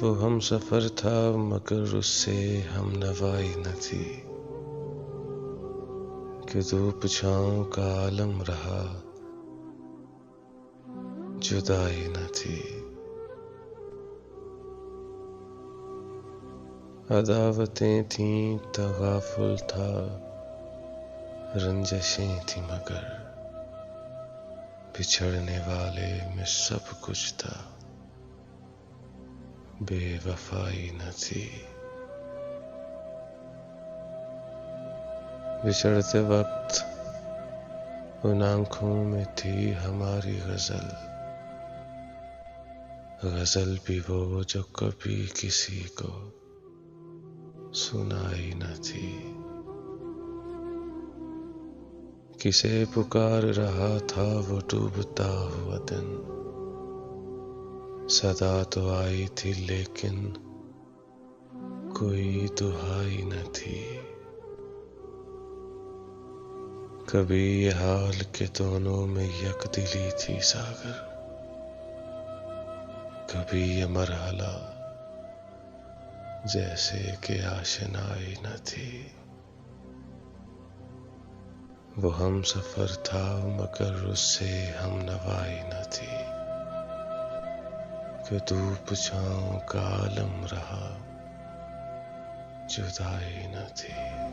वो हम सफर था मगर उससे हम नवाई न थी कि धूप छाँव का आलम रहा, जुदाई न थी। अदावतें थीं तगाफुल था, रंजशें थी मगर बिछड़ने वाले में सब कुछ था, बेवफाई न थी। बिछड़ते वक्त उन आँखों में थी हमारी गजल, गजल भी वो जो कभी किसी को सुनाई न थी। किसे पुकार रहा था वो डूबता हुआ दिन, सदा तो आई थी लेकिन कोई दुहाई न थी। कभी ये हाल के दोनों में यकदिली थी सागर, कभी ये मरहला जैसे कि आशनाई न थी। वो हम सफर था मगर उससे हम नवाई न थी कि धूप छाँव का आलम रहा, जुदाई न थी।